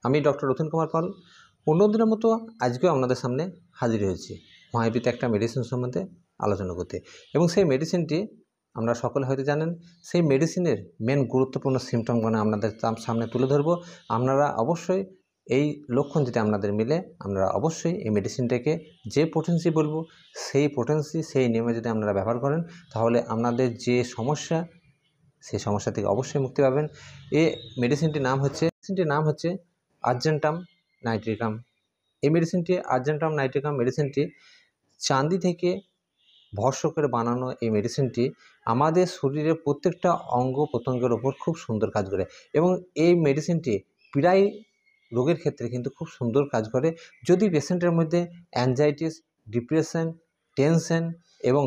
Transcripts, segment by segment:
আমি ডক্টর রতন কুমার পাল অন্যদিনের মতো আজকেও আপনাদের সামনে হাজির হয়েছি হোমিওপ্যাথি একটা মেডিসিন সম্বন্ধে আলোচনা করতে। এবং সেই মেডিসিনটি আমরা সকলে হয়তো জানেন, সেই মেডিসিনের মেন গুরুত্বপূর্ণ সিমটমগুলো আপনাদের সামনে তুলে ধরব। আপনারা অবশ্যই এই লক্ষণ যদি আপনাদের মিলে, আপনারা অবশ্যই এই মেডিসিনটাকে যে পোটেন্সি বলবো সেই পোটেন্সি সেই নিয়মে যদি আপনারা ব্যবহার করেন, তাহলে আপনাদের যে সমস্যা সেই সমস্যা থেকে অবশ্যই মুক্তি পাবেন। এই মেডিসিনটির নাম হচ্ছে আর্জেন্টাম নাইট্রিকাম। এই মেডিসিনটি আর্জেন্টাম নাইট্রিকাম মেডিসিনটি চাঁদি থেকে ভস্ম করে বানানো। এই মেডিসিনটি আমাদের শরীরের প্রত্যেকটা অঙ্গ প্রত্যঙ্গের ওপর খুব সুন্দর কাজ করে এবং এই মেডিসিনটি প্রায় রোগের ক্ষেত্রে কিন্তু খুব সুন্দর কাজ করে। যদি পেশেন্টের মধ্যে অ্যাংজাইটিস, ডিপ্রেশন, টেনশন এবং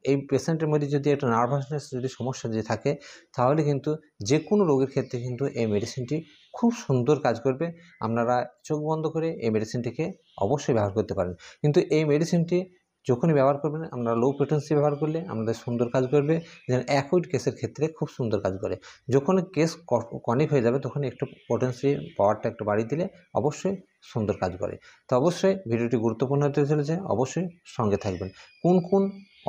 এই পেশেন্টের মধ্যে যদি একটা নার্ভাসনেস যদি সমস্যা যদি থাকে, তাহলে কিন্তু যে কোনো রোগের ক্ষেত্রে কিন্তু এই মেডিসিনটি খুব সুন্দর কাজ করবে। আপনারা চোখ বন্ধ করে এই মেডিসিনটিকে অবশ্যই ব্যবহার করতে পারেন। কিন্তু এই মেডিসিনটি যখনই ব্যবহার করবেন, আপনারা লো পোটেন্সি ব্যবহার করলে আপনাদের সুন্দর কাজ করবে। যেন অ্যাকুইট কেসের ক্ষেত্রে খুব সুন্দর কাজ করে। যখন কেস ক্রনিক হয়ে যাবে তখন একটু পোটেন্সি পাওয়ারটা একটু বাড়িয়ে দিলে অবশ্যই সুন্দর কাজ করে। তো অবশ্যই ভিডিওটি গুরুত্বপূর্ণ হতে চলেছে, অবশ্যই সঙ্গে থাকবেন। কোন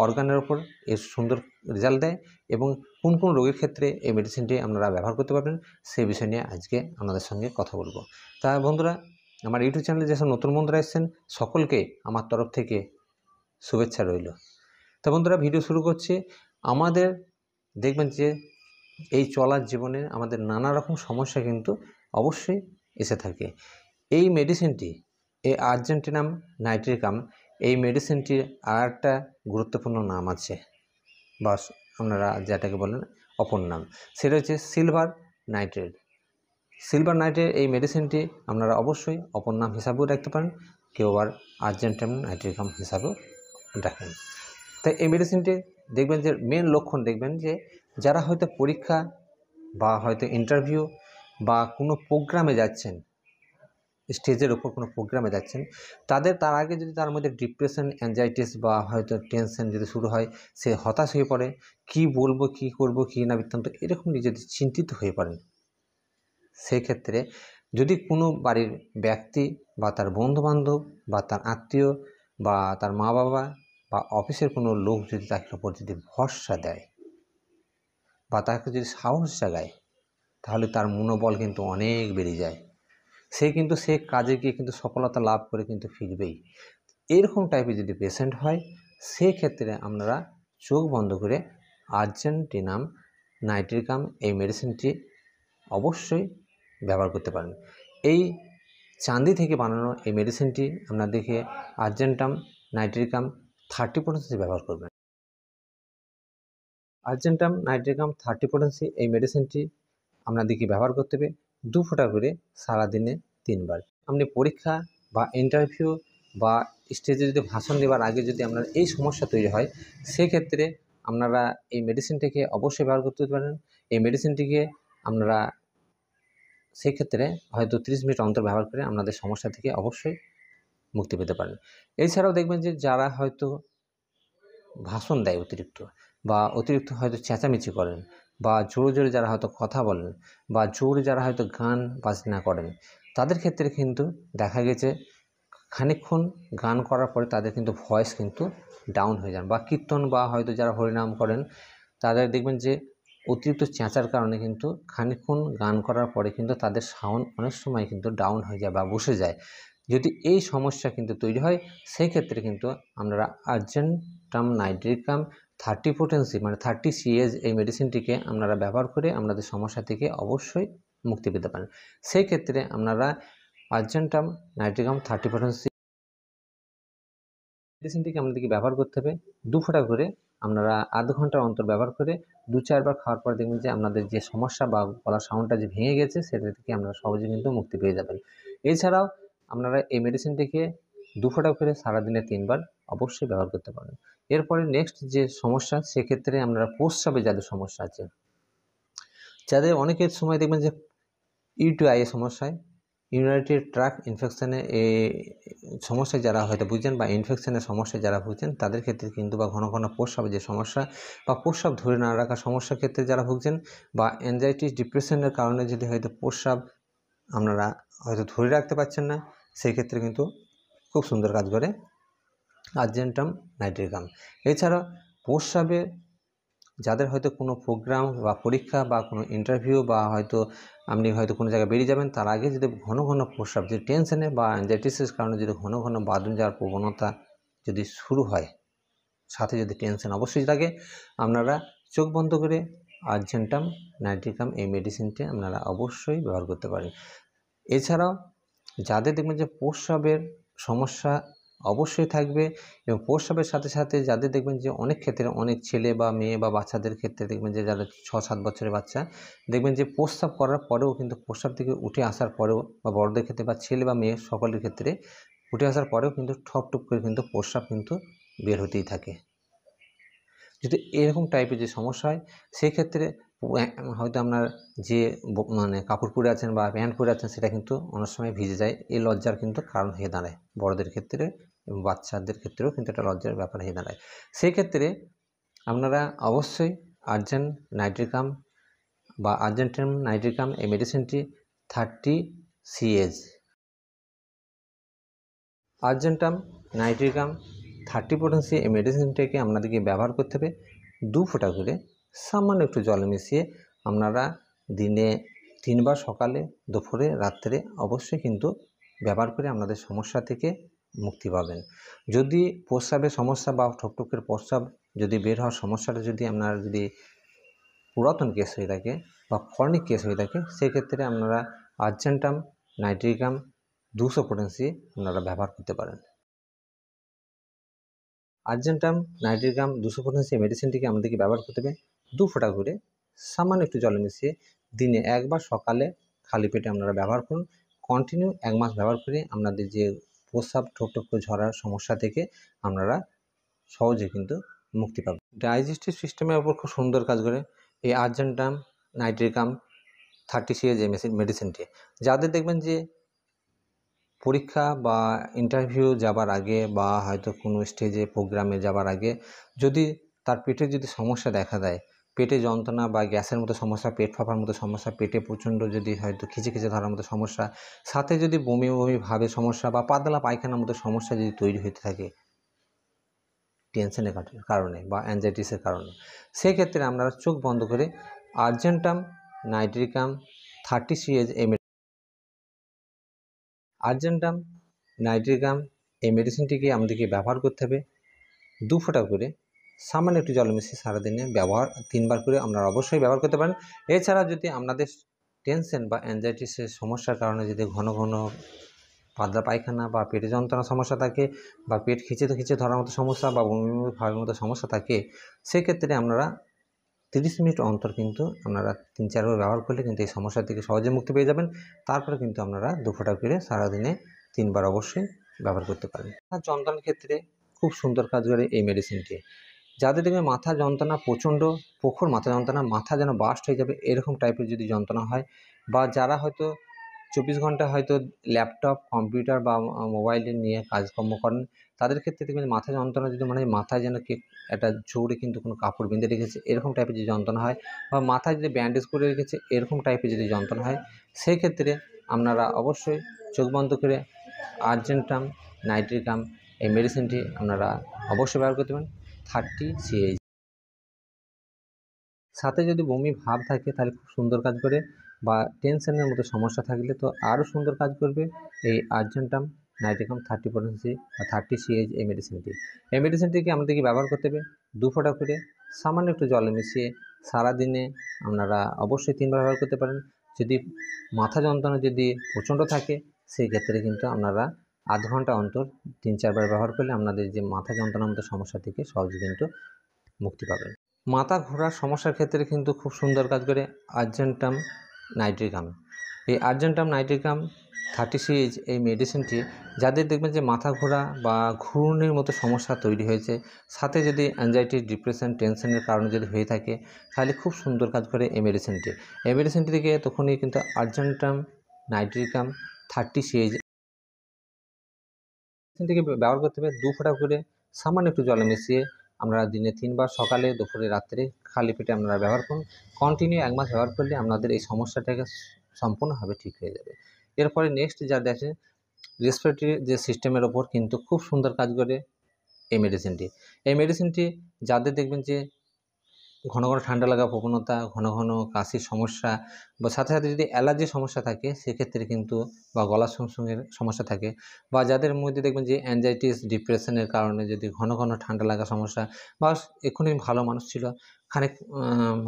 অর্গানের ওপর এর সুন্দর রেজাল্ট দেয় এবং কোন রোগের ক্ষেত্রে এই মেডিসিনটি আপনারা ব্যবহার করতে পারবেন, সেই বিষয় নিয়ে আজকে আপনাদের সঙ্গে কথা বলবো। তা বন্ধুরা, আমার ইউটিউব চ্যানেলে যেসব নতুন বন্ধুরা এসেছেন সকলকে আমার তরফ থেকে শুভেচ্ছা রইল। তো বন্ধুরা, ভিডিও শুরু করছি। আমাদের দেখবেন যে এই চলার জীবনে আমাদের নানা রকম সমস্যা কিন্তু অবশ্যই এসে থাকে। এই মেডিসিনটি, এই আর্জেন্টিনাম নাইট্রিকাম, এই মেডিসিনটির আর একটা গুরুত্বপূর্ণ নাম আছে, বা আপনারা যেটাকে বলেন অপর নাম, সেটা হচ্ছে সিলভার নাইট্রেট। সিলভার নাইট্রেট এই মেডিসিনটি আপনারা অবশ্যই অপর নাম হিসাবেও রাখতে পারেন, কেউ আবার আর্জেন্টিনাম নাইট্রিকাম হিসাবেও রাখেন। তাই এই মেডিসিনটি দেখবেন যে মেন লক্ষণ দেখবেন যে যারা হয়তো পরীক্ষা বা হয়তো ইন্টারভিউ বা কোনো প্রোগ্রামে যাচ্ছেন, স্টেজের ওপর কোনো প্রোগ্রামে যাচ্ছেন, তার আগে যদি তার মধ্যে ডিপ্রেশন, অ্যাংজাইটিস বা হয়তো টেনশন যদি শুরু হয়, সে হতাশ হয়ে পড়ে, কি বলবো, কি করব, কি না বৃত্তান্ত, এরকম যদি চিন্তিত হয়ে পড়েন, সেই ক্ষেত্রে যদি কোনো বাড়ির ব্যক্তি বা তার বন্ধুবান্ধব বা তার আত্মীয় বা তার মা বাবা বা অফিসের কোনো লোক যদি তার উপর যদি ভরসা দেয় বা তাকে যদি সাহস জাগায়, তাহলে তার মনোবল কিন্তু অনেক বেড়ে যায়। সে কাজে গিয়ে কিন্তু সফলতা লাভ করে কিন্তু ফিরবেই। এরকম টাইপের যদি পেশেন্ট হয়, সেক্ষেত্রে আপনারা চোখ বন্ধ করে আর্জেন্টিনাম নাইট্রিকাম এই মেডিসিনটি অবশ্যই ব্যবহার করতে পারেন। এই চাঁদি থেকে বানানো এই মেডিসিনটি আপনাদেরকে আর্জেন্টাম নাইট্রিকাম 30 পোটেন্সি ব্যবহার করবেন। আর্জেন্টাম নাইট্রিকাম 30 পোটেন্সি এই মেডিসিনটি আপনাদেরকে ব্যবহার করতে হবে 2 ফোঁটা করে সারাদিনে 3 বার। আপনি পরীক্ষা বা ইন্টারভিউ বা স্টেজে যদি ভাষণ দেওয়ার আগে যদি আপনার এই সমস্যা তৈরি হয়, সেক্ষেত্রে আপনারা এই মেডিসিনটিকে অবশ্যই ব্যবহার করতে পারেন। এই মেডিসিনটিকে আপনারা সেক্ষেত্রে হয়তো 30 মিনিট অন্তর ব্যবহার করে আপনাদের সমস্যা থেকে অবশ্যই মুক্তি পেতে পারেন। এছাড়াও দেখবেন যে যারা হয়তো ভাষণ দেয় অতিরিক্ত হয়তো চেঁচামেচি করেন বা জোরে যারা হয়তো কথা বলেন বা জোরে যারা হয়তো গান বাজনা করেন, তাদের ক্ষেত্রে কিন্তু দেখা গেছে খানিকক্ষণ গান করার পরে তাদের কিন্তু ভয়েস কিন্তু ডাউন হয়ে যান। বা কীর্তন বা হয়তো যারা হরিনাম করেন, তাদের দেখবেন যে অতিরিক্ত চেঁচার কারণে কিন্তু খানিকক্ষণ গান করার পরে কিন্তু তাদের সাউন্ড অনেক সময় কিন্তু ডাউন হয়ে যায় বা বসে যায়। যদি এই সমস্যা কিন্তু তৈরি হয়, সেই ক্ষেত্রে কিন্তু আপনারা আর্জেন্টাম নাইট্রিকাম 30 পোটেন্সি মানে 30 সিএজ এই মেডিসিনটিকে আপনারা ব্যবহার করে আপনাদের সমস্যা থেকে অবশ্যই মুক্তি পেতে পারেন। সেই ক্ষেত্রে আপনারা আর্জেন্টাম নাইট্রিকাম 30 পোটেন্সি মেডিসিনটিকে আপনাদেরকে ব্যবহার করতে হবে 2 ফোঁটা করে। আপনারা আধ ঘন্টার অন্তর ব্যবহার করে 2-4 বার খাওয়ার পর দেখবেন যে আপনাদের যে সমস্যা বা গলার সাউন্ডটা যে ভেঙে গেছে, সেটা থেকে আপনারা সহজে কিন্তু মুক্তি পেয়ে যাবেন। এছাড়াও আপনারা এই মেডিসিনটিকে 2 ফোঁটা করে সারাদিনে 3 বার অবশ্যই ব্যবহার করতে পারেন। এরপরে নেক্সট যে সমস্যা, সেক্ষেত্রে আপনারা প্রস্রাবে যাদের সমস্যা আছে, যাদের অনেকের সময় দেখবেন যে ইউটিআই সমস্যায়, ইউরিনারি ট্র্যাক্ট ইনফেকশানে এই সমস্যায় যারা হয়তো ভুগছেন বা ইনফেকশানের সমস্যায় যারা ভুগছেন, তাদের ক্ষেত্রে কিন্তু বা ঘন প্রস্রাবের যে সমস্যা বা প্রস্রাব ধরে না রাখার সমস্যার ক্ষেত্রে যারা ভুগছেন, বা অ্যাংজাইটি ডিপ্রেশনের কারণে যদি হয়তো প্রস্রাব আপনারা হয়তো ধরে রাখতে পারছেন না, সেই ক্ষেত্রে কিন্তু খুব সুন্দর কাজ করে আর্জেন্টাম নাইট্রিকাম। এছাড়া প্রস্রাবে যাদের হয়তো কোনো প্রোগ্রাম বা পরীক্ষা বা কোনো ইন্টারভিউ বা হয়তো আপনি হয়তো কোনো জায়গায় বেরিয়ে যাবেন, তার আগে যদি ঘন ঘন প্রস্রাব, যদি টেনশনে বা অ্যাংজাইটিসের কারণে যদি ঘন ঘন বাথরুম যাওয়ার প্রবণতা যদি শুরু হয়, সাথে যদি টেনশন অবশ্যই থাকে, আপনারা চোখ বন্ধ করে আর্জেন্টাম নাইট্রিকাম এই মেডিসিনটি আপনারা অবশ্যই ব্যবহার করতে পারেন। এছাড়াও যাদের দেখবেন যে প্রস্রাবের সমস্যা অবশ্যই থাকবে, এবং প্রস্রাবের সাথে সাথে যাদের দেখবেন যে অনেক ক্ষেত্রে অনেক ছেলে বা মেয়ে বা বাচ্চাদের ক্ষেত্রে দেখবেন যে যারা 6-7 বছরের বাচ্চা দেখবেন যে প্রস্রাব করার পরেও কিন্তু প্রস্রাব থেকে উঠে আসার পরেও, বা বড়দের ক্ষেত্রে বা ছেলে বা মেয়ে সকলের ক্ষেত্রে উঠে আসার পরেও কিন্তু ঠপ টপ করে কিন্তু প্রস্রাব কিন্তু বের হতেই থাকে। যদি এরকম টাইপের যে সমস্যা হয়, সেক্ষেত্রে হয়তো আপনার যে মানে কাপড় পরে আছেন বা প্যান্ট পরে আছেন সেটা কিন্তু অনেক সময় ভিজে যায়, এই লজ্জার কিন্তু কারণ হয়ে দাঁড়ায় বড়দের ক্ষেত্রে, এবং বাচ্চাদের ক্ষেত্রেও কিন্তু একটা লজ্জার ব্যাপার হয়ে দাঁড়ায়। সেই ক্ষেত্রে আপনারা অবশ্যই আর্জেন্ট নাইট্রিকাম বা আর্জেন্টাম নাইট্রিকাম এই মেডিসিনটি 30 CH আর্জেন্টাম নাইট্রিকাম 30 পোটেন্সি এই মেডিসিনটাকে আপনাদেরকে ব্যবহার করতে হবে 2 ফোঁটা করে সামান্য একটু জলে মিশিয়ে। আপনারা দিনে 3 বার, সকালে, দুপুরে, রাত্রে অবশ্যই কিন্তু ব্যবহার করে আপনাদের সমস্যা থেকে মুক্তি পাবেন। যদি প্রস্রাবের সমস্যা বা ঠকঠকের প্রস্রাব যদি বের হওয়ার সমস্যাটা যদি আপনার যদি পুরাতন কেস হয়ে থাকে বা ক্রনিক কেস হয়ে থাকে, সেক্ষেত্রে আপনারা আর্জেন্টাম নাইট্রিকাম 200 পোটেন্সি আপনারা ব্যবহার করতে পারেন। আর্জেন্টাম নাইট্রিকাম 200 পোটেন্সি মেডিসিনটিকে আমাদেরকে ব্যবহার করতে হবে 2 ফোঁটা করে সামান্য একটু জলে মিশিয়ে দিনে একবার সকালে খালি পেটে আপনারা ব্যবহার করুন। কন্টিনিউ 1 মাস ব্যবহার করে আপনাদের যে প্রস্রাব ঠোক করে ঝরার সমস্যা থেকে আপনারা সহজে কিন্তু মুক্তি পাবেন। ডাইজেস্টিভ সিস্টেমের ওপর খুব সুন্দর কাজ করে এই আর্জেন্টাম নাইট্রিকাম 30 CH মেডিসিনটি। যাদের দেখবেন যে পরীক্ষা বা ইন্টারভিউ যাবার আগে বা হয়তো কোনো স্টেজে প্রোগ্রামে যাবার আগে যদি তার পেটে যদি সমস্যা দেখা দেয়, পেটে যন্ত্রণা বা গ্যাসের মতো সমস্যা, পেট ফাঁপার মতো সমস্যা, পেটে প্রচণ্ড যদি হয়তো খিচে খিচে ধরার মতো সমস্যা, সাথে যদি বমি বমি ভাবের সমস্যা বা পাতলা পায়খানার মতো সমস্যা যদি তৈরি হতে থাকে টেনশনের কারণে বা অ্যাংজাইটিসের কারণে, সেক্ষেত্রে আপনারা চোখ বন্ধ করে Argentum nitricum 30 CH Argentum nitricum এই মেডিসিনটিকে আমাদেরকে ব্যবহার করতে হবে 2 ফোঁটা করে সামান্য একটু জল মিশিয়ে সারাদিনে ব্যবহার 3 বার করে আপনারা অবশ্যই ব্যবহার করতে পারেন। এছাড়া যদি আপনাদের টেনশন বা অ্যাংজাইটিসের সমস্যার কারণে যদি ঘন ঘন পাতলা পায়খানা বা পেটে যন্ত্রণার সমস্যা থাকে বা পেট খিচে ধরার মতো সমস্যা বা বমি বমি ভাবের মতো সমস্যা থাকে, সেক্ষেত্রে আপনারা 30 মিনিট অন্তর কিন্তু আপনারা 3-4 বার ব্যবহার করলে কিন্তু এই সমস্যা থেকে সহজে মুক্তি পেয়ে যাবেন। তারপরে কিন্তু আপনারা 2 ফোঁটা করে সারাদিনে 3 বার অবশ্যই ব্যবহার করতে পারেন। আর যন্ত্রণার ক্ষেত্রে খুব সুন্দর কাজ করে এই মেডিসিনটি। যাদের দেখবেন মাথা যন্ত্রণা, প্রচণ্ড প্রখর মাথা যন্ত্রণা, মাথা যেন বার্স্ট হয়ে যাবে এরকম টাইপের যদি যন্ত্রণা হয়, বা যারা হয়তো 24 ঘন্টা হয়তো ল্যাপটপ, কম্পিউটার বা মোবাইলে নিয়ে কাজকর্ম করেন, তাদের ক্ষেত্রে দেখবেন মাথা যন্ত্রণা যদি মনে হয় মাথায় যেন কে একটা জোরে কিন্তু কোনো কাপড় বেঁধে রেখেছে এরকম টাইপের যদি যন্ত্রণা হয়, বা মাথায় যদি ব্যান্ডেজ করে রেখেছে এরকম টাইপের যদি যন্ত্রণা হয়, সেই ক্ষেত্রে আপনারা অবশ্যই চোখ বন্ধ করে আর্জেন্টাম নাইট্রিকাম এই মেডিসিনটি আপনারা অবশ্যই ব্যবহার করতে পারেন 30 CH। সাথে যদি বমি ভাব থাকে তাহলে খুব সুন্দর কাজ করে, বা টেনশনের মতো সমস্যা থাকলে তো আরও সুন্দর কাজ করবে এই আর্জেন্টাম নাইট্রিকাম 30 পোটেন্সি বা 30 CH এই মেডিসিনটি। এই মেডিসিনটিকে আমাদেরকে ব্যবহার করতে হবে 2 ফোঁটা করে সামান্য একটু জলে মিশিয়ে সারাদিনে আপনারা অবশ্যই 3 বার ব্যবহার করতে পারেন। যদি মাথা যন্ত্রণা যদি প্রচণ্ড থাকে সেই ক্ষেত্রে কিন্তু আপনারা আধ ঘন্টা অন্তর 3-4 বার ব্যবহার করলে আপনাদের যে মাথা যন্ত্রণার মতো সমস্যা থেকে সহজে কিন্তু মুক্তি পাবেন। মাথা ঘোরার সমস্যার ক্ষেত্রে কিন্তু খুব সুন্দর কাজ করে আর্জেন্টাম নাইট্রিকাম। এই আর্জেন্টাম নাইট্রিকাম 30 CH এই মেডিসিনটি যাদের দেখবেন যে মাথা ঘোরা বা ঘূর্ণির মতো সমস্যা তৈরি হয়েছে, সাথে যদি অ্যাংজাইটি, ডিপ্রেশন, টেনশনের কারণে যদি হয়ে থাকে, তাহলে খুব সুন্দর কাজ করে এই মেডিসিনটি। এই মেডিসিনটি থেকে তখনই কিন্তু আর্জেন্টাম নাইট্রিকাম 30 CH থেকে ব্যবহার করতে হবে 2 ফোঁটা করে সামান্য একটু জলে মিশিয়ে আপনারা দিনে 3 বার সকালে, দুপুরে, রাত্রে খালি পেটে আপনারা ব্যবহার করুন। কন্টিনিউ 1 মাস ব্যবহার করলে আপনাদের এই সমস্যাটাকে সম্পূর্ণভাবে ঠিক হয়ে যাবে। এরপরে নেক্সট যা দেখে রেসপিরেটরি যে সিস্টেমের ওপর কিন্তু খুব সুন্দর কাজ করে এই মেডিসিনটি। এই মেডিসিনটি যাদের দেখবেন যে ঘন ঘন ঠান্ডা লাগা প্রবণতা, ঘন ঘন কাশির সমস্যা বা সাথে সাথে যদি অ্যালার্জির সমস্যা থাকে সেক্ষেত্রে কিন্তু, বা গলা শুঁসুঙের সমস্যা থাকে, বা যাদের মধ্যে দেখবেন যে অ্যাংজাইটিস ডিপ্রেশনের কারণে যদি ঘন ঘন ঠান্ডা লাগা সমস্যা, বা এক্ষুনি ভালো মানুষ ছিল খানিক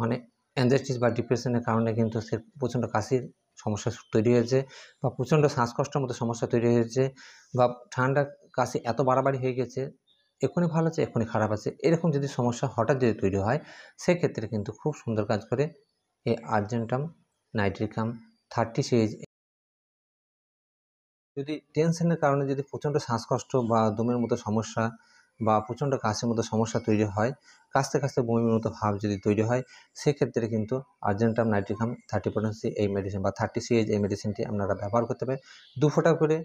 মানে অ্যাংজাইটিস বা ডিপ্রেশনের কারণে কিন্তু সে প্রচণ্ড কাশির সমস্যা তৈরি হয়েছে, বা প্রচণ্ড শ্বাসকষ্টের মতো সমস্যা তৈরি হয়েছে, বা ঠান্ডা কাশি এত বাড়াবাড়ি হয়ে গেছে এক্ষুনি ভালো আছে এক্ষুনি খারাপ আছে, এরকম যদি সমস্যা হঠাৎ যদি তৈরি হয় সেক্ষেত্রে কিন্তু খুব সুন্দর কাজ করে এই আর্জেন্টাম নাইট্রিকাম 30 CH। যদি টেনশনের কারণে যদি প্রচণ্ড শ্বাসকষ্ট বা দমের মতো সমস্যা বা প্রচণ্ড কাশির মতো সমস্যা তৈরি হয়, কাশতে কাশতে বমির মতো ভাব যদি তৈরি হয়, সেক্ষেত্রে কিন্তু আর্জেন্টাম নাইট্রিকাম 30 এই মেডিসিন বা 30 CH এই মেডিসিনটি আপনারা ব্যবহার করতে পারেন 2 ফোঁটা করে।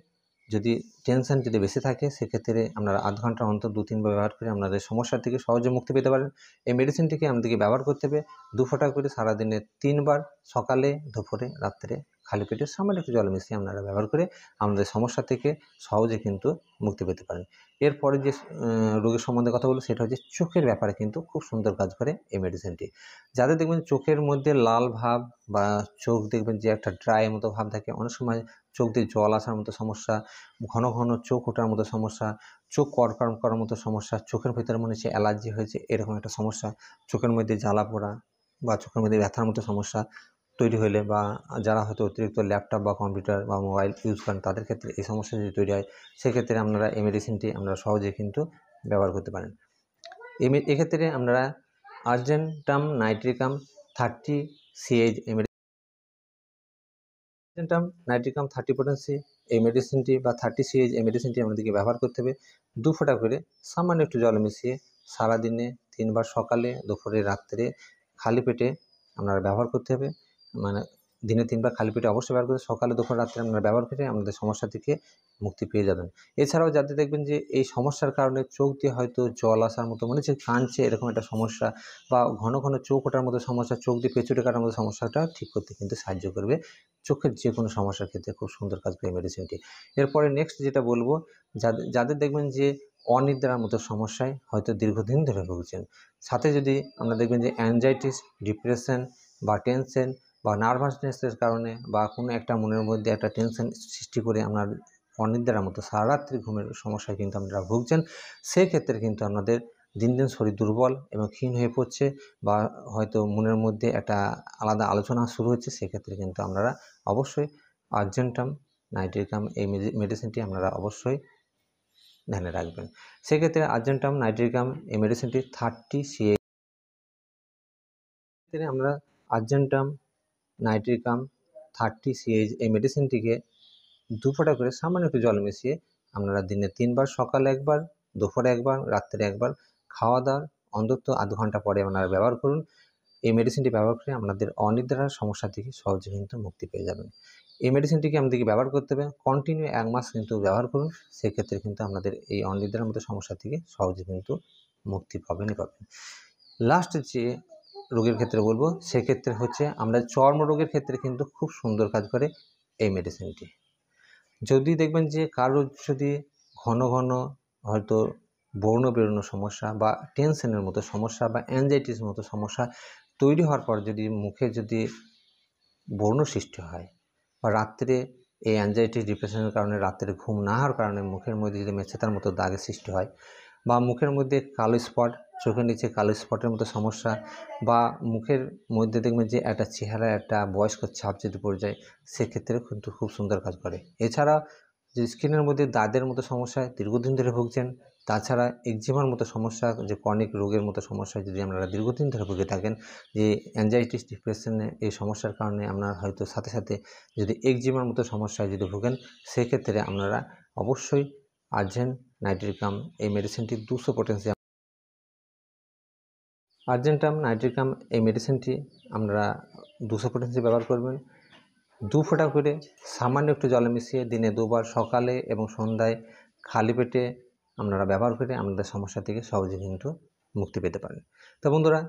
যদি টেনশন যদি বেশি থাকে সেক্ষেত্রে আপনারা আধ ঘন্টার অন্তর 2-3 বার ব্যবহার করে আপনাদের সমস্যা থেকে সহজে মুক্তি পেতে পারেন। এই মেডিসিনটিকে আমাদেরকে ব্যবহার করতে হবে 2 ফোঁটা করে সারাদিনে 3 বার, সকালে, দুপুরে, রাত্রে খালি পেটে সামান্য একটু জল মিশিয়ে আপনারা ব্যবহার করে আমাদের সমস্যা থেকে সহজে কিন্তু মুক্তি পেতে পারেন। এরপরে যে রোগের সম্বন্ধে কথা বলবো সেটা হচ্ছে চোখের ব্যাপারে কিন্তু খুব সুন্দর কাজ করে এই মেডিসিনটি। যাদের দেখবেন চোখের মধ্যে লাল ভাব বা চোখ দেখবেন যে একটা ড্রাই মতো ভাব থাকে, অনেক সময় চোখ দিয়ে জল আসার মতো সমস্যা, ঘন ঘন চোখ ওঠার মতো সমস্যা, চোখ কড়কড় করার মতো সমস্যা, চোখের ভেতরে মনে হচ্ছে অ্যালার্জি হয়েছে এরকম একটা সমস্যা, চোখের মধ্যে জ্বালা পোড়া বা চোখের মধ্যে ব্যথার মতো সমস্যা তৈরি হলে, বা যারা হয়তো অতিরিক্ত ল্যাপটপ বা কম্পিউটার বা মোবাইল ইউজ করেন তাদের ক্ষেত্রে এই সমস্যা যদি তৈরি হয় সেক্ষেত্রে আপনারা এই মেডিসিনটি আপনারা সহজেই কিন্তু ব্যবহার করতে পারেন। এক্ষেত্রে আপনারা Argentum nitricum 30 CH Argentum nitricum 30 এই মেডিসিনটি বা 30 CH এই মেডিসিনটি আমাদেরকে ব্যবহার করতে হবে 2 ফোঁটা করে সামান্য একটু জল মিশিয়ে সারাদিনে 3 বার, সকালে, দুপুরে, রাত্রে খালি পেটে আপনারা ব্যবহার করতে হবে। মানে দিনে 3 বার খালি পেটে অবশ্যই ব্যবহার করে সকালে, দুপুরে, রাত্রে আপনারা ব্যবহার করে আমাদের সমস্যা থেকে মুক্তি পেয়ে যাবেন। এছাড়াও যাদের দেখবেন যে এই সমস্যার কারণে চোখ দিয়ে হয়তো জল আসার মতো মনে হচ্ছে কাঁদছে এরকম একটা সমস্যা, বা ঘন ঘন চোখ ওঠার মতো সমস্যা, চোখ দিয়ে পেঁচুটে কাটার মতো সমস্যাটা ঠিক করতে কিন্তু সাহায্য করবে। চোখের যে কোনো সমস্যার ক্ষেত্রে খুব সুন্দর কাজ করে মেডিসিনটি। এরপরে নেক্সট যেটা বলবো, যাদের দেখবেন যে অনিদ্রার মতো সমস্যায় হয়তো দীর্ঘদিন ধরে ভুগছেন, সাথে যদি আমরা দেখবেন যে অ্যাংজাইটিস, ডিপ্রেশন বা টেনশন বা নার্ভাসনেসের কারণে বা কোনো একটা মনের মধ্যে একটা টেনশন সৃষ্টি করে আপনার অনিদ্রার মতো সারা রাত্রি ঘুমের সমস্যায় কিন্তু আপনারা ভুগছেন, সেক্ষেত্রে কিন্তু আপনাদের দিন দিন শরীর দুর্বল এবং ক্ষীণ হয়ে পড়ছে, বা হয়তো মনের মধ্যে একটা আলাদা আলোচনা শুরু হচ্ছে, সেক্ষেত্রে কিন্তু আপনারা অবশ্যই আর্জেন্টাম নাইট্রিকাম এই মেডিসিনটি আপনারা অবশ্যই ধ্যানে রাখবেন। সেক্ষেত্রে আর্জেন্টাম নাইট্রিকাম এই মেডিসিনটি 30 CH আমরা আর্জেন্টাম নাইট্রিকাম 30 CH এই মেডিসিনটিকে 2 ফোঁটা করে সামান্য একটু জল মিশিয়ে আপনারা দিনে 3 বার, সকালে 1 বার, দুপুরে 1 বার, রাত্রে 1 বার, খাওয়া দাওয়ার অন্তত আধ ঘন্টা পরে আপনারা ব্যবহার করুন। এই মেডিসিনটি ব্যবহার করে আপনাদের অনিদ্রার সমস্যা থেকে সহজে কিন্তু মুক্তি পেয়ে যাবেন। এই মেডিসিনটিকে আমাদেরকে ব্যবহার করতে হবে কন্টিনিউ 1 মাস কিন্তু ব্যবহার করুন, সেক্ষেত্রে কিন্তু আপনাদের এই অনিদ্রার মতো সমস্যা থেকে সহজে কিন্তু মুক্তি পাবেনই পাবেন। লাস্ট যে রোগের ক্ষেত্রে বলবো সেক্ষেত্রে হচ্ছে আমরা চর্মরোগের ক্ষেত্রে কিন্তু খুব সুন্দর কাজ করে এই মেডিসিনটি। যদি দেখবেন যে কারোর যদি ঘন ঘন হয়তো ব্রণ বেরোনোর সমস্যা বা টেনশনের মতো সমস্যা বা অ্যাংজাইটিস মতো সমস্যা তৈরি হওয়ার পর যদি মুখে যদি ব্রণ সৃষ্টি হয়, বা রাত্রে এই অ্যাংজাইটি ডিপ্রেশনের কারণে রাত্রে ঘুম না হওয়ার কারণে মুখের মধ্যে যদি মেছেতার মতো দাগের সৃষ্টি হয়, বা মুখের মধ্যে কালো স্পট, চোখের নিচে কালো স্পটের মতো সমস্যা, বা মুখের মধ্যে দেখবেন যে একটা চেহারা একটা বয়স্ক ছাপ যদি পড়ে যায়, সেক্ষেত্রে কিন্তু খুব সুন্দর কাজ করে। এছাড়া যে স্কিনের মধ্যে দাগের মতো সমস্যায় দীর্ঘদিন ধরে ভুগছেন, তাছাড়া একজিমার মতো সমস্যা, যে ক্রনিক রোগের মতো সমস্যায় যদি আপনারা দীর্ঘদিন ধরে ভুগে থাকেন, যে অ্যাংজাইটিস ডিপ্রেশনে এই সমস্যার কারণে আপনার হয়তো সাথে সাথে যদি একজিমার মতো সমস্যায় যদি ভোগেন, সেক্ষেত্রে আপনারা অবশ্যই আর্জেন্ট নাইট্রিকাম এই মেডিসিনটি 200 পটেন্সিয়াম আর্জেন্টাম নাইট্রিকাম এই মেডিসিনটি আমরা 200 পটেন্সি ব্যবহার করবেন 2 ফোঁটা করে সামান্য একটু জলে মিশিয়ে দিনে 2 বার, সকালে এবং সন্ধ্যায় খালি পেটে আপনারা ব্যবহার করে আপনাদের সমস্যা থেকে সহজে কিন্তু মুক্তি পেতে পারেন। তো বন্ধুরা,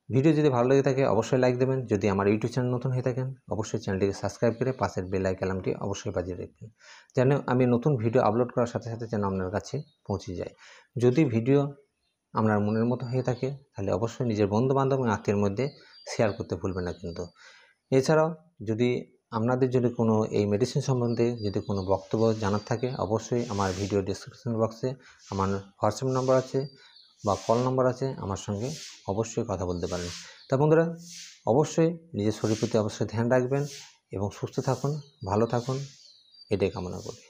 ভিডিও যদি ভালো লেগে থাকে অবশ্যই লাইক দেবেন। যদি আমার ইউটিউব চ্যানেল নতুন হয়ে থাকেন অবশ্যই চ্যানেলটিকে সাবস্ক্রাইব করে পাশের বেল আইকনটি অবশ্যই বাজিয়ে রাখবেন, যেন আমি নতুন ভিডিও আপলোড করার সাথে সাথে যেন আপনার কাছে পৌঁছে যায়। যদি ভিডিও আপনার মনের মতো হয়ে থাকে তাহলে অবশ্যই নিজের বন্ধুবান্ধব এবং আত্মীয়ের মধ্যে শেয়ার করতে ভুলবেন না কিন্তু। এছাড়াও যদি আপনাদের যদি কোনো এই মেডিসিন সম্বন্ধে যদি কোনো বক্তব্য জানার থাকে অবশ্যই আমার ভিডিও ডেসক্রিপশন বক্সে আমার হোয়াটসঅ্যাপ নাম্বার আছে বা কল নাম্বার আছে, আমার সঙ্গে অবশ্যই কথা বলতে পারেন। তা বন্ধুরা, অবশ্যই নিজের শরীর প্রতি অবশ্যই ধ্যান রাখবেন এবং সুস্থ থাকুন, ভালো থাকুন, এটাই কামনা করি।